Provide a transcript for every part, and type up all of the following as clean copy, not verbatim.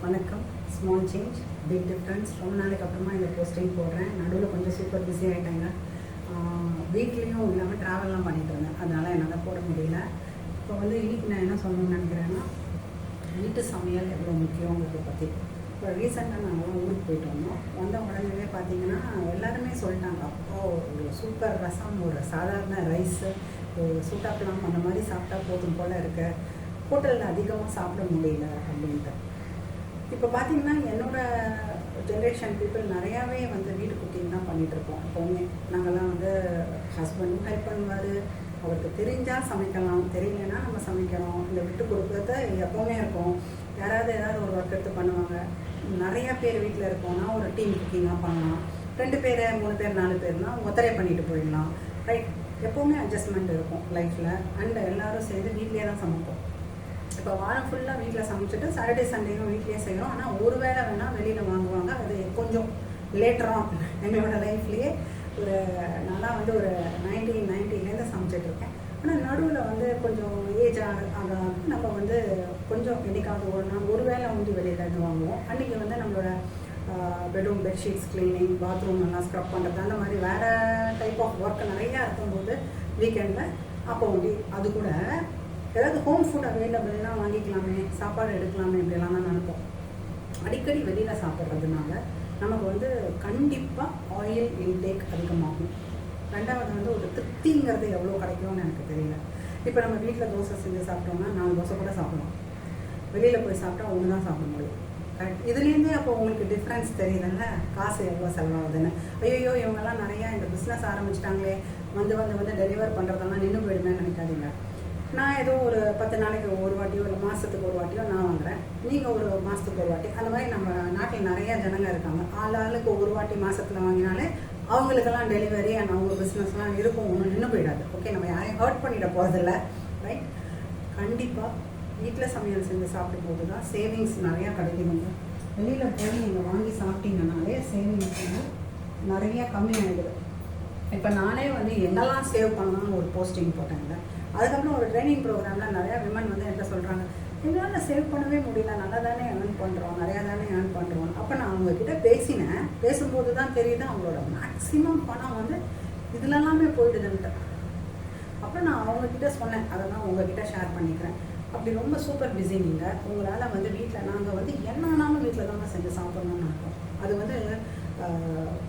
வணக்கம். Small change big difference. ரொம்ப நாளைக்கு அப்புறமா இந்த போஸ்டிங் போடுறேன். நடுவில் கொஞ்சம் சூப்பர் பிஸி ஆகிட்டாங்க. வீட்லேயும் இல்லாமல் ட்ராவல்லாம் பண்ணிட்டு இருந்தேன், அதனால் என்னால் போட முடியல. இப்போ இன்றைக்கி நான் என்ன சொல்லணும்னு நினைக்கிறேன்னா, வீட்டு சமையல் எவ்வளோ முக்கியங்கிறத பற்றி. இப்போ ரீசெண்டாக நாங்கள் ஊருக்கு போயிட்டு வந்தோம். வந்த உடனே பார்த்தீங்கன்னா எல்லாருமே சொல்லிட்டாங்க, அப்போ ஒரு சூப்பர் ரசம், ஒரு சாதாரண ரைஸு, ஒரு சூட்டாப்பெல்லாம் அந்த மாதிரி சாப்பிட்டா போதும் போல் இருக்க, ஹோட்டலில் அதிகமாக சாப்பிட முடியல அப்படின்ட்டு. இப்போ பார்த்தீங்கன்னா என்னோடய ஜென்ரேஷன் பீப்புள் நிறையாவே வீட்டு குக்கிங் தான் பண்ணிகிட்ருக்கோம். எப்போவுமே நாங்கள்லாம் ஹஸ்பண்டும் ஹெல்ப் பண்ணுவார், அவருக்கு தெரிஞ்சால் சமைக்கலாம், தெரியலன்னா நம்ம சமைக்கிறோம். இந்த விட்டு கொடுக்குறத எப்போவுமே இருக்கும். யாராவது ஏதாவது ஒரு ஒர்க் எடுத்து பண்ணுவாங்க. நிறையா பேர் வீட்டில் இருக்கோன்னா ஒரு டீம் குக்கிங்காக பண்ணலாம். 2 பேர் 3 பேர் 4 பேர்னால் ஒத்தரே பண்ணிட்டு போயிடலாம், ரைட்? எப்போவுமே அட்ஜஸ்ட்மெண்ட் இருக்கும் லைஃப்பில். அண்ட் எல்லோரும் சேர்ந்து வீட்லேயே தான் சமைப்போம். இப்போ வாரம் ஃபுல்லாக வீட்டில் சமைச்சிட்டு சாட்டர்டே சண்டேயும் வீட்லேயே செய்கிறோம். ஆனால் ஒரு வேளை வேணால் வெளியில் வாங்குவாங்க. அது கொஞ்சம் லேட்டராக எங்களோட லைஃப்லேயே நான் ஒரு 1990லேருந்து சமைச்சிட்ருக்கேன். ஆனால் நடுவில் கொஞ்சம் ஏஜ் ஆக நம்ம கொஞ்சம் என்னைக்காவது ஒரு நாள் ஒரு வேளை வெளியிலேருந்து வாங்குவோம். அன்றைக்கி நம்மளோட பெட்ரூம் பெட்ஷீட்ஸ் கிளீனிங், பாத்ரூம் எல்லாம் ஸ்க்ரப் பண்ணுறது, அந்த மாதிரி வேறு டைப் ஆஃப் ஒர்க் நிறையா இருக்கும்போது வீக்கெண்டில் அப்போ அது கூட ஏதாவது ஹோம் ஃபுட் அவைலபிள்னால் வாங்கிக்கலாமே, சாப்பாடு எடுக்கலாமே, இப்படிலாம் தான் நினைப்போம். அடிக்கடி வெளியில் சாப்பிட்றதுனால நமக்கு கண்டிப்பாக ஆயில் இன்டேக் அதிகமாகும். ரெண்டாவது ஒரு திருப்திங்கிறது எவ்வளோ கிடைக்கும்னு எனக்கு தெரியல. இப்போ நம்ம வீட்டில் தோசை செஞ்சு சாப்பிட்டோம்னா 4 தோசை கூட சாப்பிடலாம். வெளியில் போய் சாப்பிட்டா ஒன்று தான் சாப்பிட முடியும், கரெக்ட்? இதுலேருந்தே அப்போ உங்களுக்கு டிஃப்ரென்ஸ் தெரியுதுல்ல, காசு எவ்வளோ செலவாகுதுன்னு. ஐயோ இவங்கெல்லாம் நிறையா இந்த பிஸ்னஸ் ஆரம்பிச்சிட்டாங்களே, வந்து டெலிவர் பண்ணுறதெல்லாம் நின்று போயிடுமே நினைக்காதீங்க. நான் ஏதோ ஒரு 10 நாளைக்கு ஒரு வாட்டியோ இல்லை மாதத்துக்கு ஒரு வாட்டியோ நான் வாங்குறேன், நீங்கள் ஒரு மாதத்துக்கு ஒரு வாட்டி. அந்த மாதிரி நம்ம நாட்டில் நிறையா ஜனங்க இருக்காங்க. ஆளுக்கு ஒரு வாட்டி மாதத்தில் வாங்கினாலே அவங்களுக்கெல்லாம் டெலிவரி அண்ட் அவங்க பிஸ்னஸ்லாம் இருக்கும், ஒன்றும் நின்று போயிடாது. ஓகே, நம்ம யாரையும் ஹர்ட் பண்ணிட போகிறதில்ல, ரைட்? கண்டிப்பாக வீட்டில் சமையல் செஞ்சு சாப்பிடும் போது தான் சேவிங்ஸ் நிறையா கிடைக்குதுங்க. வெளியில் போய் நீங்கள் வாங்கி சாப்பிட்டீங்கனாலே சேவிங்ஸ் நிறையா கம்மியாகிடுது. இப்போ நானே என்னெல்லாம் சேவ் பண்ணலாம்னு ஒரு போஸ்டிங் போட்டேங்க. அதுக்கப்புறம் ஒரு ட்ரைனிங் ப்ரோக்ராமில் நிறையா விமன் என்ன சொல்கிறாங்க, எங்களால் சேவ் பண்ணவே முடியல, நல்லா தானே ஏர்ன் பண்ணுறோம், நிறையா தானே ஏர்ன் பண்ணுறோம். அப்போ நான் அவங்கக்கிட்ட பேசினேன். பேசும்போது தான் தெரியுது அவங்களோட மேக்ஸிமம் பணம் இதுலெல்லாமே போயிடுதுன்ட்டு. அப்புறம் நான் அவங்கக்கிட்ட சொன்னேன், அதை தான் உங்ககிட்ட ஷேர் பண்ணிக்கிறேன். அப்படி ரொம்ப சூப்பர் பிஸி நீங்கள், உங்களால் வீட்டில் நாங்கள் என்னன்னாலும் வீட்டில் தாங்க செஞ்சு சாப்பிட்ணுன்னு நினைப்போம். அது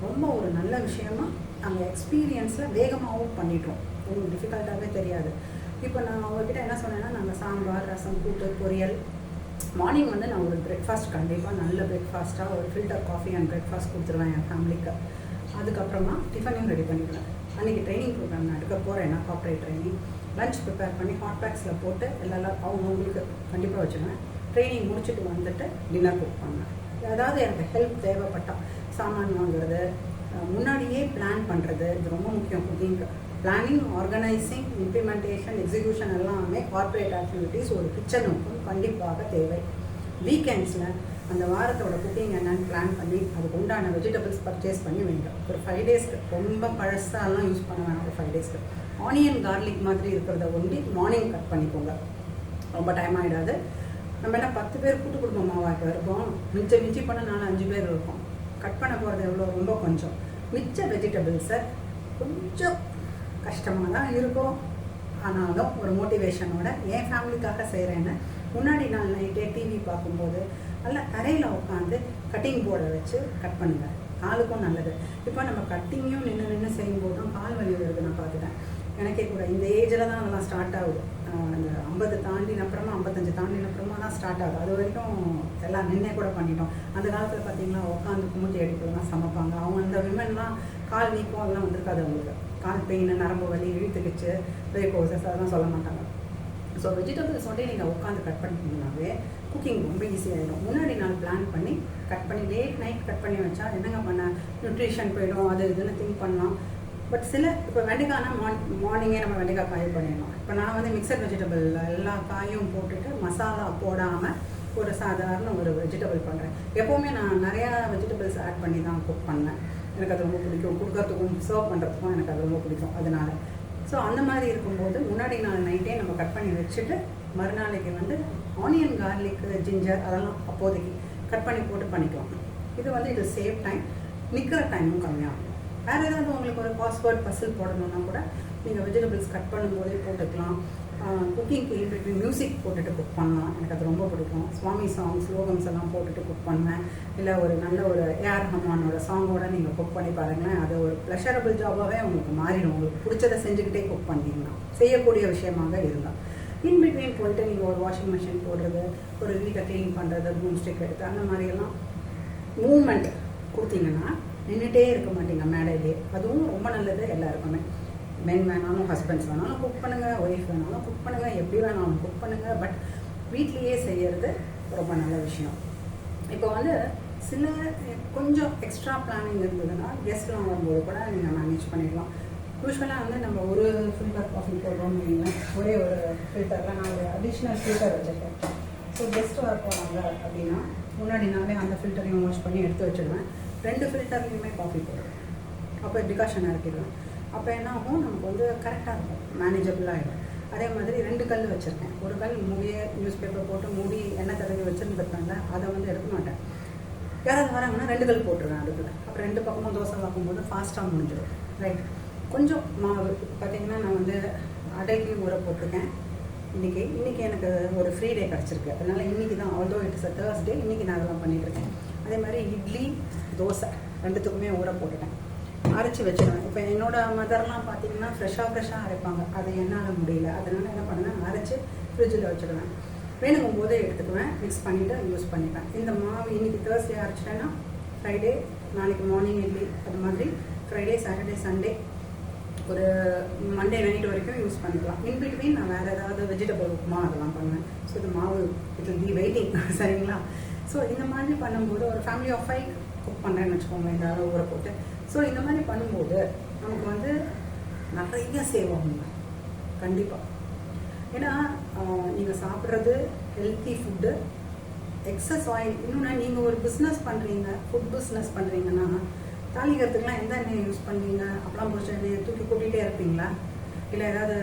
ரொம்ப ஒரு நல்ல விஷயமா நாங்கள் எக்ஸ்பீரியன்ஸில் வேகமாகவும் பண்ணிட்டோம். ஒன்றும் டிஃபிகல்ட்டாகவே தெரியாது. இப்போ நான் அவங்கக்கிட்ட என்ன சொன்னேன்னா, நாங்கள் சாம்பார், ரசம், கூட்டு, பொரியல், மார்னிங் நான் ஒரு பிரேக்ஃபாஸ்ட் கண்டிப்பாக நல்ல பிரேக்ஃபாஸ்ட்டாக ஒரு ஃபில்டர் காஃபி அண்ட் பிரேக்ஃபாஸ்ட் கொடுத்துருவேன் என் ஃபேமிலிக்கு. அதுக்கப்புறமா டிஃபனையும் ரெடி பண்ணிடுவேன். அன்றைக்கி ட்ரைனிங் ப்ரோக்ராம் நான் எடுக்க போகிறேன்னா கார்ப்பரேட் ட்ரைனிங், லஞ்ச் ப்ரிப்பேர் பண்ணி ஹாட் பேக்ஸில் போட்டு எல்லாம் அவங்களுக்கு கண்டிப்பாக வச்சுருவேன். ட்ரைனிங் முடிச்சுட்டு வந்துட்டு டின்னர் குக் பண்ணுவேன். ஏதாவது எனக்கு ஹெல்ப் தேவைப்பட்டால் சாமான் வாங்குறது, முன்னாடியே பிளான் பண்ணுறது, இது ரொம்ப முக்கியம் குக்கிங்க்கு. பிளானிங், ஆர்கனைசிங், இம்ப்ளிமெண்டேஷன், எக்ஸிக்யூஷன் எல்லாமே கார்ப்பரேட் ஆக்டிவிட்டீஸ் ஒரு கிச்சனுக்கும் கண்டிப்பாக தேவை. வீக்கெண்ட்ஸில் அந்த வாரத்தோட குக்கிங் என்னன்னு பிளான் பண்ணி அதுக்கு உண்டான வெஜிடபிள்ஸ் பர்ச்சேஸ் பண்ணி வைங்க. ஒரு 5 டேஸ்க்கு, ரொம்ப பழசாலாம் யூஸ் பண்ண வேணாம். ஒரு 5 டேஸ்க்கு ஆனியன் கார்லிக் மாதிரி இருக்கிறத மார்னிங் கட் பண்ணிக்கோங்க, ரொம்ப டைம் ஆகிடாது. நம்ம என்ன 10 பேர் கூட்டு குடும்பமாக இருக்கோம், மிஞ்சி பண்ண 4-5 பேர் இருக்கோம். கட் பண்ண போகிறது எவ்வளோ, ரொம்ப கொஞ்சம். மிச்ச வெஜிடபிள்ஸை கொஞ்சம் கஷ்டமாக தான் இருக்கும், ஆனாலும் ஒரு மோட்டிவேஷனோட என் ஃபேமிலிக்காக செய்கிறேன்னு முன்னாடி நாள் நைட்டே டிவி பார்க்கும்போது நல்லா தரையில் உட்காந்து கட்டிங் போர்டை வச்சு கட் பண்ணுங்கள், காலுக்கும் நல்லது. இப்போ நம்ம கட்டிங்கும் நின்று செய்யும்போது தான் கால் வலி வருது. நான் பார்த்துட்டேன், எனக்கே கூட இந்த ஏஜில் தான் அதெல்லாம் ஸ்டார்ட் ஆகுது. அந்த 50 தாண்டின அப்புறமா 55 தாண்டின அப்புறமா தான் ஸ்டார்ட் ஆகுது. அது வரைக்கும் எல்லாம் நின்னே கூட பண்ணிட்டோம். அந்த காலத்தில் பார்த்தீங்கன்னா உட்காந்து குமுட்டி அடிக்கலாம் சமைப்பாங்க. அவங்க அந்த விமன்லாம் கால் வீக்கம் அதெல்லாம் வந்திருக்காது. அவங்களுக்கு கால் பெயின், நரம்பு வலி, இழுத்துக்கிச்சு, பிரேக்கோசஸ் அதெல்லாம் சொல்ல மாட்டாங்க. ஸோ வெஜிடபிள்ஸ் நீங்கள் உட்காந்து கட் பண்ணிட்டீங்கன்னாவே குக்கிங் ரொம்ப ஈஸியாகிடும். முன்னாடி நாள் பிளான் பண்ணி கட் பண்ணி லேட் நைட் கட் பண்ணி வச்சா என்னங்க பண்ண, நியூட்ரிஷன் போயிடும், அது இதுன்னு திங்க் பண்ணலாம். பட் இப்போ வெண்டைக்காய்னா மார்னிங்கே நம்ம வெண்டைக்காய் காய் பண்ணிடணும். இப்போ நான் மிக்சட் வெஜிடபிள் எல்லா காயும் போட்டுட்டு மசாலா போடாமல் ஒரு சாதாரண ஒரு வெஜிடபிள் பண்ணுறேன். எப்போவுமே நான் நிறையா வெஜிடபிள்ஸ் ஆட் பண்ணி தான் குக் பண்ணேன். எனக்கு அது ரொம்ப பிடிக்கும். கொடுக்கறதுக்கும் சர்வ் பண்ணுறதுக்கும் எனக்கு அது ரொம்ப பிடிக்கும். அதனால் ஸோ அந்த மாதிரி இருக்கும்போது முன்னாடி நாள் நைட்டே நம்ம கட் பண்ணி வச்சுட்டு மறுநாளைக்கு ஆனியன், கார்லிக், ஜிஞ்சர் அதெல்லாம் அப்போதைக்கு கட் பண்ணி போட்டு பண்ணிக்கலாம். இது வந்து இது சேவ் டைம், நிற்கிற டைமும் கம்மியாகும். வேறு ஏதாவது உங்களுக்கு ஒரு பாஸ்வேர்ட் பசில் போடணுன்னா கூட நீங்கள் வெஜிடபிள்ஸ் கட் பண்ணும்போதே போட்டுக்கலாம். குக்கிங்க்கு இன்பிட்வீன் மியூசிக் போட்டுட்டு குக் பண்ணலாம், எனக்கு அது ரொம்ப பிடிக்கும். சுவாமி சாங்ஸ் ஸ்லோகம்ஸ் எல்லாம் போட்டுட்டு குக் பண்ணுவேன். இல்லை ஒரு நல்ல ஒரு ஏஆர் ரஹ்மானோட சாங்கோட நீங்கள் குக் பண்ணி பாருங்களேன், அது ஒரு ப்ளஷரபிள் ஜாபாகவே உங்களுக்கு மாறிடும். உங்களுக்கு பிடிச்சதை செஞ்சுக்கிட்டே குக் பண்ணிங்கன்னா செய்யக்கூடிய விஷயமாக இருந்தால். இன்பிட்வீன் போயிட்டு நீங்கள் ஒரு வாஷிங் மிஷின் போடுறது, ஒரு வீட்டை க்ளீன் பண்ணுறது, ப்ளூம் ஸ்டிக் எடுத்து அந்த மாதிரியெல்லாம் மூவ்மெண்ட் கொடுத்தீங்கன்னா நின்றுட்டே இருக்க மாட்டீங்க மேடையிலே. அதுவும் ரொம்ப நல்லது எல்லாருக்குமே. மென் வேணாலும் ஹஸ்பண்ட்ஸ் வேணாலும் குக் பண்ணுங்கள், ஒய்ஃப் வேணாலும் குக் பண்ணுங்கள், எப்படி வேணாலும் குக் பண்ணுங்கள். பட் வீட்லேயே செய்கிறது ரொம்ப நல்ல விஷயம். இப்போ வந்து சில கொஞ்சம் எக்ஸ்ட்ரா பிளானிங் இருந்ததுன்னா கெஸ்ட்லாம் வரும்போது கூட நீங்கள் மேனேஜ் பண்ணிடலாம். யூஸ்வலாக வந்து நம்ம ஒரு ஃபில்டர் காஃபி போடுறோம்னு வைங்களேன், ஒரே ஒரு ஃபில்டரில் நான் ஒரு அடிஷ்னல் ஃபில்டர் வச்சுருக்கேன். ஸோ கெஸ்ட் வர போகிறாங்க அப்படின்னா முன்னாடி நாளே அந்த ஃபில்டரையும் வாஷ் பண்ணி எடுத்து வச்சுடுவேன். 2 ஃபில்டர்லையுமே காஃபி போடுவேன். அப்போ டிகாஷன் இறக்கிடுவேன். அப்போ என்ன ஆகும், நமக்கு வந்து கரெக்டாக இருக்கும், மேனேஜபிளாக ஆகிடும். அதே மாதிரி 2 கல் வச்சுருக்கேன். ஒரு கல் மூடியே நியூஸ் பேப்பர் போட்டு மூடி எண்ணெய் தடவி வச்சுருந்துருக்காங்க, அதை வந்து எடுக்க மாட்டேன். யாராவது வராங்கன்னா 2 கல் போட்டுருவேன் அதுக்குள்ள. அப்புறம் 2 பக்கமும் தோசை பார்க்கும்போது ஃபாஸ்ட்டாக முடிஞ்சிடும். ரைட். கொஞ்சம் மாவு பார்த்திங்கன்னா நான் வந்து அடைக்கு ஊற போட்டிருக்கேன். இன்றைக்கி எனக்கு ஒரு ஃப்ரீ டே கிடச்சிருக்கு, அதனால் இன்றைக்கி தான், ஆல்தோ இட்ஸ் அ தேர்ஸ்டே, இன்றைக்கி நான் அதெல்லாம் பண்ணிகிட்ருக்கேன். அதே மாதிரி இட்லி தோசை 2த்துக்குமே ஊற போட்டுட்டேன், அரைச்சி வச்சுருவேன். இப்போ என்னோடய மதர்லாம் பார்த்திங்கன்னா ஃப்ரெஷ்ஷாக அரைப்பாங்க, அது என்னால் முடியல. அதனால் என்ன பண்ணுவேன், அரைச்சி ஃப்ரிட்ஜில் வச்சுடுவேன். வேணுங்கும் போதே எடுத்துக்குவேன், மிக்ஸ் பண்ணிவிட்டு யூஸ் பண்ணிப்பேன். இந்த மாவு இன்றைக்கி தேர்ஸ்டே அரைச்சிட்டேன்னா ஃப்ரைடே, நாளைக்கு மார்னிங் இட்லி, அது மாதிரி ஃப்ரைடே, சாட்டர்டே, சண்டே, ஒரு மண்டே நைட் வரைக்கும் யூஸ் பண்ணிக்கலாம். இன்பிட்வீன் நான் வேறு ஏதாவது வெஜிடபிள் உப்புமா அதெல்லாம் பண்ணுவேன். ஸோ இந்த மாவு இட் வில் பி வெயிட்டிங். சரிங்களா? ஸோ இந்த மாதிரி பண்ணும்போது ஒரு ஃபேமிலி ஆஃப் 5 குக் பண்ணுறேன்னு வச்சுக்கோங்க, இந்த அளவு ஊற போட்டு. ஸோ இந்த மாதிரி பண்ணும்போது நமக்கு வந்து நிறைய சேவ் ஆகுங்க கண்டிப்பாக. ஏன்னா நீங்கள் சாப்பிட்றது ஹெல்த்தி ஃபுட்டு, எக்ஸஸ் ஆயில். இன்னொன்று நீங்கள் ஒரு பிஸ்னஸ் பண்ணுறீங்க, ஃபுட் பிஸ்னஸ் பண்ணுறீங்கன்னா தாளிக்கிறதுக்கெலாம் எந்த எண்ணெயை யூஸ் பண்ணுவீங்க? அப்பெல்லாம் பிடிச்ச எண்ணெயை தூக்கி கூட்டிகிட்டே இருப்பீங்களா? இல்லை ஏதாவது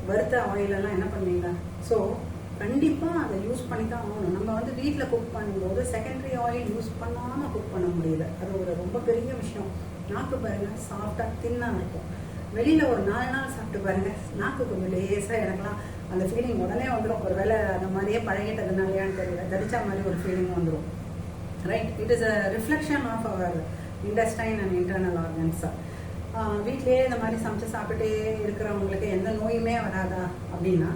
வறுத்த ஆயிலெல்லாம் என்ன பண்ணுவீங்க? ஸோ கண்டிப்பாக அதை யூஸ் பண்ணி தான் ஆகணும். நம்ம வந்து வீட்டில் குக் பண்ணும்போது செகண்டரி ஆயில் யூஸ் பண்ணாமல் குக் பண்ண முடியல, அது ஒரு ரொம்ப பெரிய விஷயம். நாக்கு பாருங்கள் சாஃப்டாக தின்னாக இருக்கும். வெளியில் ஒரு 4 நாள் சாப்பிட்டு பாருங்கள், நாக்கு கொஞ்சம் லேசாக எனக்குலாம் அந்த ஃபீலிங் உடனே வந்துடும். ஒரு வேளை அந்த மாதிரியே பழகிட்டதுனாலையான்னு தெரியல, தடிச்சா மாதிரி ஒரு ஃபீலிங் வந்துடும். Right. It is a reflection of our intestine and internal organs. வீட்லேயே இந்த மாதிரி சமைச்சு சாப்பிட்டுட்டே இருக்கிறவங்களுக்கு எந்த நோயுமே வராதா அப்படின்னா,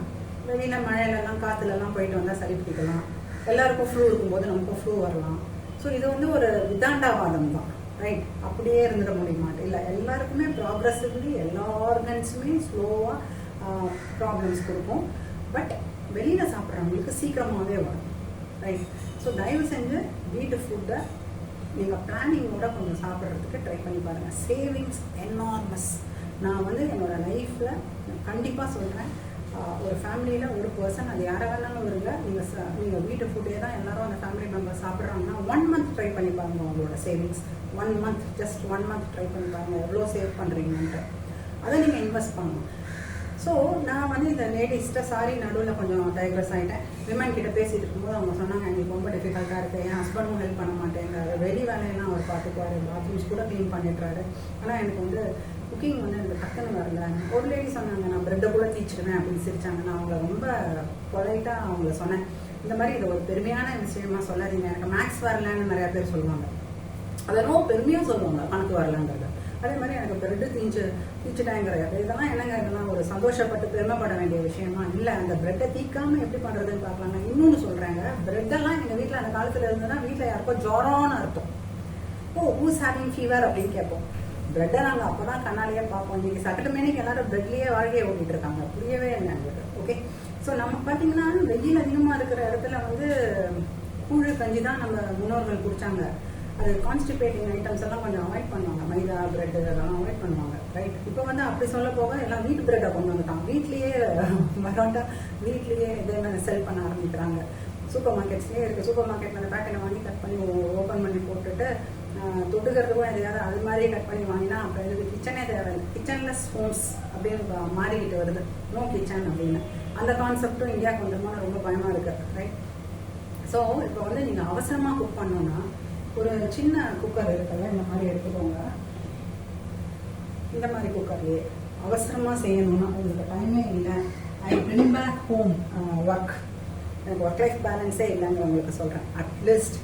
வெளியில் மழையிலலாம் காற்றுலலாம் போயிட்டு வந்தால் சளி பிடிக்கலாம். எல்லாருக்கும் ஃப்ளூ இருக்கும்போது நமக்கும் ஃப்ளூ வரலாம். ஸோ இது வந்து ஒரு விதாண்டாவாதம் தான். ரைட். அப்படியே இருந்துட முடியுமாட்டு இல்லை, எல்லாருக்குமே ப்ராக்ரெசிவ்லி எல்லா ஆர்கன்ஸுமே ஸ்லோவாக ப்ராப்ளம்ஸ் கொடுக்கும். பட் வெளியில் சாப்பிட்றவங்களுக்கு சீக்கிரமாகவே வரும். ரைட். ஸோ தயவு செஞ்சு வீட்டு ஃபுட்டை நீங்கள் பிளானிங்கோட கொஞ்சம் சாப்பிட்றதுக்கு ட்ரை பண்ணி பாருங்கள். சேவிங்ஸ் என்னார்மஸ். நான் வந்து என்னோடய லைஃப்பில் கண்டிப்பாக சொல்கிறேன், ஒரு ஃபேமிலியில் ஒரு பர்சன், அது யாரை வேணாலும் வருங்க, நீங்கள் வீட்டு ஃபுட்டே தான் எல்லாரும் அந்த ஃபேமிலி மெம்பர் சாப்பிட்றாங்கன்னா 1 மந்த் ட்ரை பண்ணி பாருங்கள் உங்களோட savings. 1 month, just 1 month try பண்ணி பாருங்கள் எவ்வளோ சேவ் பண்ணுறீங்கன்ட்டு. அதை நீங்கள் இன்வெஸ்ட் பண்ணணும். ஸோ நான் வந்து இந்த லேடிஸ்ட்டை சாரி நடுவில் கொஞ்சம் டைக்ரஸ் ஆகிட்டேன். விமன் கிட்ட பேசிகிட்டு இருக்கும்போது அவங்க சொன்னாங்க, எங்களுக்கு ரொம்ப டிஃபிகல்ட்டாக இருக்குது, என் ஹஸ்பண்டும் ஹெல்ப் பண்ண மாட்டேங்கிறாரு, வெளி வேலையெல்லாம் அவர் பார்த்துக்குவார், பாத்ரூம்ஸ் கூட க்ளீன் பண்ணிட்டுறாரு, ஆனால் எனக்கு வந்து குக்கிங் வந்து எனக்கு டக்குன்னு வரல. ஒரு லேடி சொன்னாங்க, நான் ப்ரெட்டை கூட தீச்சிடுவேன் அப்படின்னு சிரிச்சாங்க. நான் அவங்கள ரொம்ப பொலைட்டாக அவங்கள சொன்னேன், இந்த மாதிரி இதை ஒரு பெருமையான விஷயமா சொல்லாதீங்க, எனக்கு மேக்ஸ் வரலன்னு நிறையா பேர் சொல்லுவாங்க. அதை ரொம்ப பெருமையாக சொல்லுவாங்க கணக்கு வரலாங்கிறது. அதே மாதிரி எனக்கு ப்ரெட்டு தீச்சிட்டாங்கிறது இதெல்லாம் என்னங்க, இதெல்லாம் ஒரு சந்தோஷப்பட்டு பெருமைப்பட வேண்டிய விஷயமா? இல்லை, அந்த ப்ரெட்டை தீக்காமல் எப்படி பண்ணுறதுன்னு பார்க்கலாங்க. இன்னொன்று சொல்கிறாங்க, ப்ரெட்டெல்லாம் எங்கள் வீட்டில் அந்த காலத்தில் இருந்ததுன்னா வீட்டில் யாருக்கோ ஜுரம்னு அர்த்தம். ஹூஸ் ஹேவிங் ஃபீவர் அப்படின்னு கேட்போம். ப்ரெட்டை நாங்கள் அப்போ தான் கண்ணாலேயே பார்ப்போம். இன்றைக்கி சட்டமேனிக்கு எல்லாரும் ப்ரெட்லேயே வாழ்க்கையை ஓட்டிகிட்டு இருக்காங்க, புரியவே இல்லை எங்களுக்கு. ஓகே. ஸோ நம்ம பார்த்தீங்கன்னா வெயில் அதிகமாக இருக்கிற இடத்துல வந்து கூழு கஞ்சி தான் நம்ம முன்னோர்கள் குடித்தாங்க. அது கான்ஸ்டிபேட்டிங் ஐட்டம்ஸ் எல்லாம் கொஞ்சம் அவாய்ட் பண்ணுவாங்க, மைதா பிரெட் அதெல்லாம் அவாய்ட் பண்ணுவாங்க. ரைட். இப்போ வந்து அப்படி சொல்ல போக எல்லாம் வீட்டு பிரெட்டை கொண்டு வந்துட்டாங்க. வீட்லேயே பரோட்டா வீட்லேயே இதே செல் பண்ண ஆரம்பிக்கிறாங்க. சூப்பர் மார்க்கெட்ஸ்லேயே இருக்குது. சூப்பர் மார்க்கெட்டில் அந்த பேக்கெட்டை வாங்கி கட் பண்ணி ஓப்பன் பண்ணி போட்டுட்டு தொட்டுக்கிறதுக்கும் எதையாவது அது மாதிரியே கட் பண்ணி வாங்கினா அப்புறம் இதுக்கு கிச்சனே தேவை, கிச்சன்லெஸ் ஹோம்ஸ் அப்படின்னு மாறிக்கிட்டு வருது. நோ கிச்சன் அப்படின்னு அந்த கான்செப்டும் இந்தியாவுக்கு வந்துருமோன்னு ரொம்ப பயமாக இருக்குது. ரைட். ஸோ இப்போ வந்து நீங்கள் அவசரமாக குக் பண்ணோன்னா ஒரு சின்ன குக்கர் இருக்குல்ல, இந்த மாதிரி எடுத்துக்கோங்க. இந்த மாதிரி குக்கர்லேயே அவசரமாக செய்யணும்னா உங்களுக்கு டைமே இல்லை, I bring back home work, எனக்கு ஒர்க் லைஃப் பேலன்ஸே இல்லைங்கிறவங்களுக்கு சொல்கிறேன். அட்லீஸ்ட்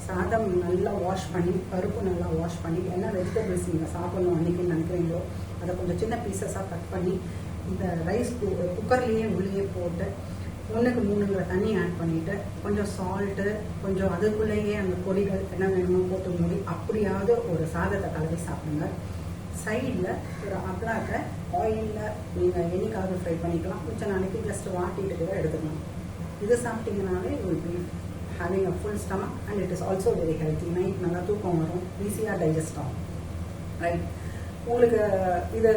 சாதம் நல்லா வாஷ் பண்ணி, பருப்பு நல்லா வாஷ் பண்ணி, என்ன வெஜிடபிள்ஸ் நீங்கள் சாப்பிடணும் அன்றைக்கின்னு நினைக்கிறீங்களோ அதை கொஞ்சம் சின்ன பீசஸாக கட் பண்ணி இந்த ரைஸ் குக்கர்லேயே உள்ளே போட்டு 1க்கு 3 தண்ணி ஆட் பண்ணிவிட்டு கொஞ்சம் சால்ட்டு, கொஞ்சம் அதுக்குள்ளேயே அந்த பொடிகள் என்ன வேணுமோ போட்டு மூடி அப்படியாவது ஒரு சாதத்தை கலவி சாப்பிடுங்க. சைடில் ஒரு அப்ளாக்கை ஆயிலில் நீங்கள் என்னைக்காவது ஃப்ரை பண்ணிக்கலாம், மிச்ச நாளைக்கு ஜஸ்ட் வாட்டிட்டு கூட எடுத்துக்கலாம். இது சாப்பிட்டீங்கன்னாலே will be having a full stomach and it is also very healthy. Night நல்லா தூக்கம் வரும், ஈஸியாக டைஜஸ்ட் ஆகும். ரைட், உங்களுக்கு இது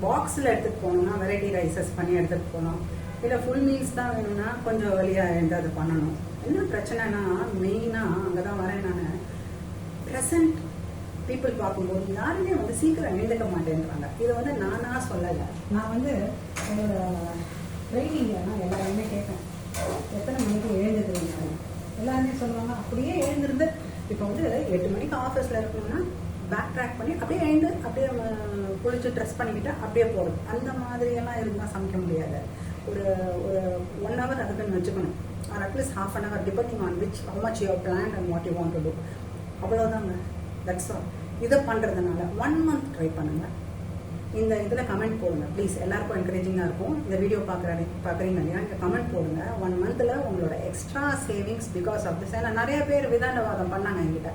பாக்ஸில் எடுத்துகிட்டு போகணுன்னா வெரைட்டி ரைஸஸ் பண்ணி எடுத்துகிட்டு போகலாம். இல்லை ஃபுல் மீல்ஸ் தான் வேணும்னா கொஞ்சம் வழியாக இருந்து அது பண்ணணும். என்ன பிரச்சனைனா மெயினாக அங்கே தான் வரேன் நான், ப்ரெசன்ட் பீப்புள் பார்க்கும்போது யாருமே வந்து சீக்கிரம் எழுந்துக்க மாட்டேன்றாங்க. இதை வந்து நானாக சொல்லலை, நான் வந்து என்னோட ட்ரைனிங்கில் நான் எல்லாருமே கேட்பேன், எத்தனை மணிக்கு எழுந்துக்கிறீங்க? எல்லாருமே சொல்லுவாங்க அப்படியே எழுந்திருந்து இப்போ வந்து 8 மணிக்கு ஆஃபீஸில் இருக்கணும்னா பேக் ட்ராக் பண்ணி அப்படியே எழுந்து அப்படியே குளிச்சு ட்ரெஸ் பண்ணிக்கிட்டு அப்படியே போகிறது. அந்த மாதிரியெல்லாம் இருந்தால் சமைக்க முடியாது. ஒரு 1 hour அதுக்குன்னு வச்சுக்கணும், or at least ½ an hour depending on which how much you have planned and what you want to do. அவ்வளோதாங்க, தட்ஸ் ஆல். இதை பண்ணுறதுனால 1 month ட்ரை பண்ணுங்கள். இந்த இதில் கமெண்ட் போடுங்க ப்ளீஸ், எல்லாருக்கும் என்கரேஜிங்காக இருக்கும். இந்த வீடியோ பார்க்குறீங்க இல்லையா, இங்கே கமெண்ட் போடுங்க. 1 monthல உங்களோட extra savings because of this. ஏன்னா நிறைய பேர் விதாண்டவாதம் பண்ணாங்க என்கிட்ட,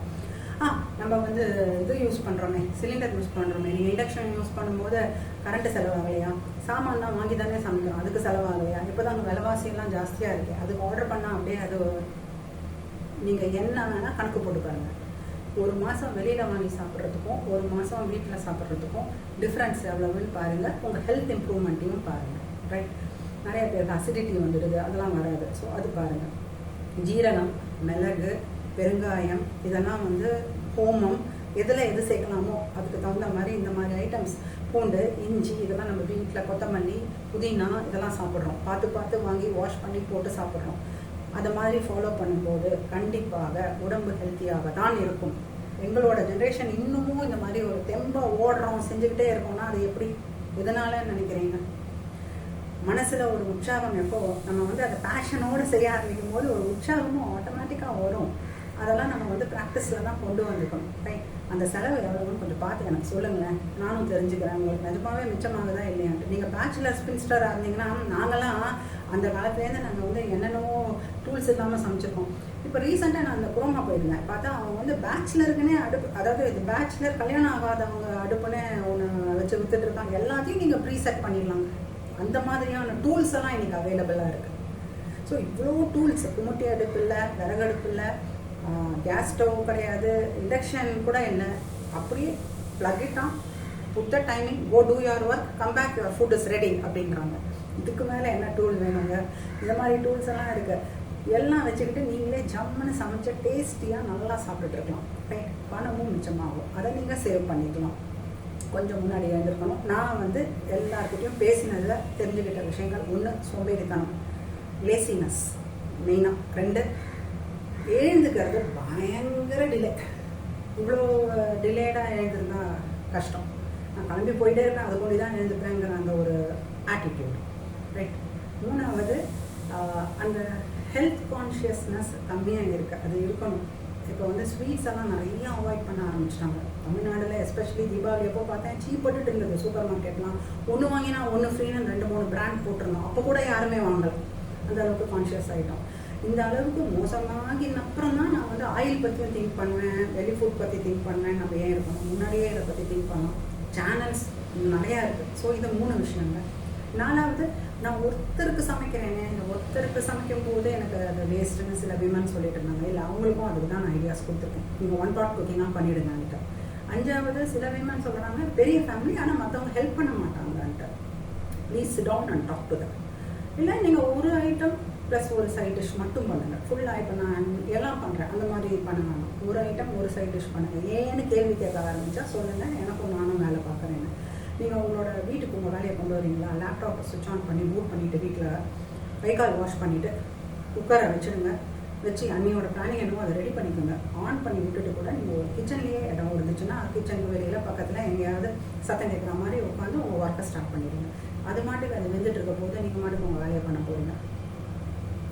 நம்ம வந்து இது யூஸ் பண்ணுறோமே, சிலிண்டர் யூஸ் பண்ணுறோமே, நீங்கள் இண்டக்ஷன் யூஸ் பண்ணும்போது கரண்ட்டு செலவாகலையா, சாமான்லாம் வாங்கி தானே சமைக்கிறோம், அதுக்கு செலவாகலையா, இப்போ தான் விலைவாசியெல்லாம் ஜாஸ்தியாக இருக்குது, அதுக்கு ஆர்டர் பண்ணால் அப்படியே அது நீங்கள் என்ன வேணால் கணக்கு போட்டு பாருங்கள். 1 மாதம் வெளியில் வாங்கி சாப்பிட்றதுக்கும் 1 மாதம் வீட்டில் சாப்பிட்றதுக்கும் டிஃப்ரென்ஸ் எவ்வளோன்னு பாருங்கள். உங்கள் ஹெல்த் இம்ப்ரூவ்மெண்ட்டையும் பாருங்கள். ரைட், நிறைய பேருக்கு அசிடிட்டி வந்துடுது, அதெல்லாம் வராது. ஸோ அது பாருங்கள். ஜீரகம், மிளகு, பெருங்காயம் இதெல்லாம் வந்து ஹோமம், எதில் எது சேர்க்கலாமோ அதுக்கு தகுந்த மாதிரி இந்த மாதிரி ஐட்டம்ஸ், பூண்டு, இஞ்சி இதெல்லாம் நம்ம வீட்டில், கொத்தமல்லி, புதினா இதெல்லாம் சாப்பிட்றோம். பார்த்து வாங்கி வாஷ் பண்ணி போட்டு சாப்பிட்றோம். அதை மாதிரி ஃபாலோ பண்ணும்போது கண்டிப்பாக உடம்பு ஹெல்த்தியாக தான் இருக்கும். எங்களோட ஜென்ரேஷன் இன்னமும் இந்த மாதிரி ஒரு தெம்பாக ஓடுறோம் செஞ்சுக்கிட்டே இருக்கோம்னா அது எப்படி, எதனால நினைக்கிறீங்க? மனசில் ஒரு உற்சாகம் எப்போ நம்ம வந்து அந்த பேஷனோடு செய்ய ஆரம்பிக்கும் போது ஒரு உற்சாகமும் ஆட்டோமேட்டிக்காக வரும். அதெல்லாம் நம்ம வந்து ப்ராக்டிஸில் தான் கொண்டு வந்துக்கணும். ரைட், அந்த செலவு எவ்வளோன்னு கொஞ்சம் பார்த்து எனக்கு சொல்லுங்களேன், நானும் தெரிஞ்சுக்கிறேன் உங்களுக்கு நிஜமாவே மிச்சமாகதா இல்லையான்ட்டு. நீங்கள் பேச்சுலர் ஸ்பின்ஸ்டராக இருந்தீங்கன்னா, நாங்களாம் அந்த காலத்துலேருந்து நாங்கள் வந்து என்னென்னவோ டூல்ஸ் இல்லாமல் சமைச்சிருக்கோம். இப்போ ரீசெண்டாக நான் அந்த குரோமா போயிருந்தேன், பார்த்தா அவங்க வந்து பேச்சுலருக்குன்னே அடுப்பு, அதாவது இது பேச்சுலர் கல்யாணம் ஆகாதவங்க அடுப்புன்னு ஒன்று வச்சு வித்துட்டு இருக்காங்க. எல்லாத்தையும் நீங்கள் ப்ரீசெட் பண்ணிடலாம். அந்த மாதிரியான டூல்ஸ் எல்லாம் இன்றைக்கி அவைலபிளாக இருக்குது. ஸோ இவ்வளோ டூல்ஸ், குமுட்டி அடுப்பு இல்லை, விறகு அடுப்பு இல்லை, கேஸ் ஸ்டவ் கிடையாது, இண்டக்ஷன் கூட இல்லை, அப்படியே plug it on, put the timing, go to your work, come back, your food is ready அப்படின்றாங்க. இதுக்கு மேலே என்ன டூல் வேணுங்க? இந்த மாதிரி டூல்ஸ் எல்லாம் இருக்குது. எல்லாம் வச்சுக்கிட்டு நீங்களே ஜம்முன்னு சமைச்ச டேஸ்டியாக நல்லா சாப்பிட்டுருக்கலாம். ரைட், பணமும் மிச்சமாகும், அதை நீங்கள் சேவ் பண்ணிக்கலாம். கொஞ்சம் முன்னாடி எழுந்திருக்கணும். நான் வந்து எல்லாருக்கிட்டையும் பேசினதில் தெரிஞ்சுக்கிட்ட விஷயங்கள், 1 சோம்பேறித்தனம், லேசினஸ் மெயினாக. 2 எழுந்துக்கிறது பயங்கர டிலே. இவ்வளோ டிலேடாக எழுந்திருந்தா கஷ்டம். நான் கிளம்பி போயிட்டே இருக்கேன், அது கொண்டு தான் எழுந்துக்கிறேங்கிற அந்த ஒரு ஆட்டிடியூட். ரைட், 3வது அந்த ஹெல்த் கான்ஷியஸ்னஸ் கம்மியாக இருக்குது, அது இருக்கணும். இப்போ வந்து ஸ்வீட்ஸ் எல்லாம் நிறைய அவாய்ட் பண்ண ஆரம்பிச்சிட்டாங்க தமிழ்நாடுல. எஸ்பெஷலி தீபாவளி அப்போ பார்த்தேன் சீப்பட்டுட்டு இருந்தது சூப்பர் மார்க்கெட்லாம். 1 வாங்கினா 1 ஃப்ரீன்னு 2-3 பிராண்ட் போட்டிருந்தோம். அப்போ கூட யாருமே வாங்கலை, அந்த அளவுக்கு கான்ஷியஸ் ஆகிட்டோம். இந்த அளவுக்கு மோசமாகின அப்புறம் தான் நான் வந்து ஆயில் பற்றியும் திங்க் பண்ணுவேன், வெளி ஃபுட் பற்றி திங்க் பண்ணுவேன். நம்ம ஏன் இருக்கணும், முன்னாடியே இதை பற்றி திங்க் பண்ணோம். சேனல்ஸ் நிறையா இருக்குது. ஸோ இது 3 விஷயங்கள். 4வது, நான் ஒருத்தருக்கு சமைக்கிறேனே, இந்த ஒருத்தருக்கு சமைக்கும் போது எனக்கு அது வேஸ்ட்டுன்னு சில விமன் சொல்லிட்டு இருந்தாங்க. இல்லை, அவங்களுக்கும் அதுக்கு தான் நான் ஐடியாஸ் கொடுத்துருக்கேன், நீங்கள் 1 pot குக்கிங்காக பண்ணிவிடுங்கன்ட்டு. 5வது, சில விமன் சொல்கிறாங்க பெரிய ஃபேமிலி ஆனால் மற்றவங்க ஹெல்ப் பண்ண மாட்டாங்கன்ட்டு. Please sit down and talk to them. இல்லை, நீங்கள் ஒரு ஐட்டம் ப்ளஸ் ஒரு சைட் டிஷ் மட்டும் பண்ணுங்கள். ஃபுல்லாக இப்போ நான் எல்லாம் பண்ணுறேன், அந்த மாதிரி பண்ணணும். ஒரு ஐட்டம் ஒரு சைட் டிஷ் பண்ணுங்கள். ஏன்னு கேள்வி கேட்க ஆரம்பித்தா சொல்லுங்கள், எனக்கும் நானும் வேலை பார்க்குறேன்னு. நீங்கள் உங்களோட வீட்டுக்கு உங்கள் வேலையை கொண்டு வரீங்களா, லேப்டாப்பை சுவிட்ச் ஆன் பண்ணி பூட் பண்ணிவிட்டு வீட்டில் கை கால் வாஷ் பண்ணிவிட்டு குக்கரை வச்சுடுங்க. வச்சு அன்னியோட பிளானிங் என்னவோ அதை ரெடி பண்ணிக்கோங்க. ஆன் பண்ணி விட்டுட்டு கூட நீங்கள் ஒரு கிச்சன்லேயே இடம் இருந்துச்சுன்னா கிச்சனுக்கு வெளியில் பக்கத்தில் எங்கேயாவது சத்தம் கேட்குற மாதிரி உட்காந்து உங்கள் ஒர்க்கை ஸ்டார்ட் பண்ணிடுங்க. அது மாட்டுக்கு அது வெந்துட்டு இருக்க போது நீங்கள் மாட்டுக்கு உங்கள் வேலையை பண்ண போகிறீங்க.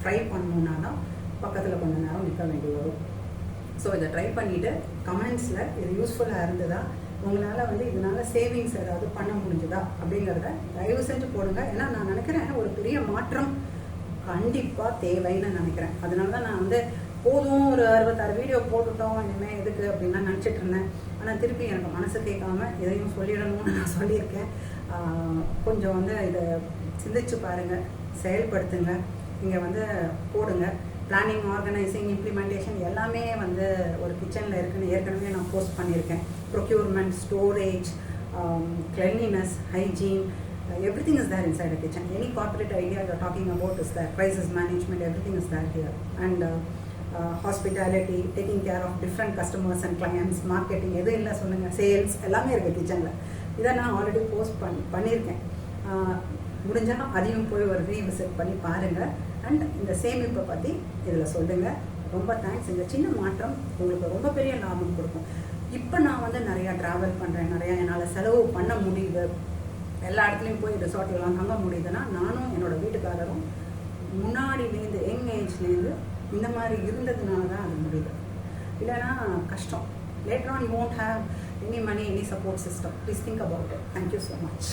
ஃப்ரை பண்ணணுன்னா தான் பக்கத்தில் கொஞ்சம் நேரம் நிற்க வேண்டி வரும். ஸோ இதை ட்ரை பண்ணிவிட்டு கமெண்ட்ஸில் இது யூஸ்ஃபுல்லாக இருந்ததா, உங்களால் வந்து இதனால் சேவிங்ஸ் ஏதாவது பண்ண முடிஞ்சுதா அப்படிங்கிறத தயவு செஞ்சு போடுங்க. ஏன்னா நான் நினைக்கிறேன் ஒரு பெரிய மாற்றம் கண்டிப்பாக தேவைன்னு நினைக்கிறேன். அதனால தான் நான் வந்து போதும் ஒரு 66 வீடியோ போட்டுட்டோம் இனிமேல் எதுக்கு அப்படின்லாம் நினச்சிட்டு இருந்தேன். ஆனால் திருப்பி எனக்கு மனசு கேட்காம இதையும் சொல்லிடணும்னு நான் சொல்லியிருக்கேன். கொஞ்சம் வந்து இதை சிந்திச்சு பாருங்கள், செயல்படுத்துங்க, இங்கே வந்து போடுங்க. பிளானிங், ஆர்கனைசிங், இம்ப்ளிமெண்டேஷன் எல்லாமே வந்து ஒரு கிச்சனில் இருக்குன்னு ஏற்கனவே நான் போஸ்ட் பண்ணியிருக்கேன். Procurement, storage, cleanliness, hygiene, everything is there inside a kitchen. Any corporate idea you're talking about is there. Crisis management, everything is there here. And hospitality, taking care of different customers and clients, marketing, எது இல்லை சொல்லுங்கள், sales எல்லாமே இருக்குது கிச்சனில். இதை நான் already post பண்ணியிருக்கேன். முடிஞ்சால் அதையும் போய் ஒரு ரீவிசிட் பண்ணி பாருங்கள். அண்ட் இந்த சேமிப்பை பற்றி இதில் சொல்லுங்கள். ரொம்ப தேங்க்ஸ். இந்த சின்ன மாற்றம் உங்களுக்கு ரொம்ப பெரிய லாபம் கொடுக்கும். இப்போ நான் வந்து நிறையா ட்ராவல் பண்ணுறேன், நிறையா என்னால் செலவு பண்ண முடியுது, எல்லா இடத்துலையும் போய் ரிசார்ட்லாம் தங்க முடியுதுன்னா நானும் என்னோடய வீட்டுக்காரரும் முன்னாடிலேருந்து யங் ஏஜ்லேருந்து இந்த மாதிரி இருந்ததுனால தான் அது முடியுது. இல்லைன்னா கஷ்டம். Later on you won't have any money, any support system. Please think about it. Thank you so much.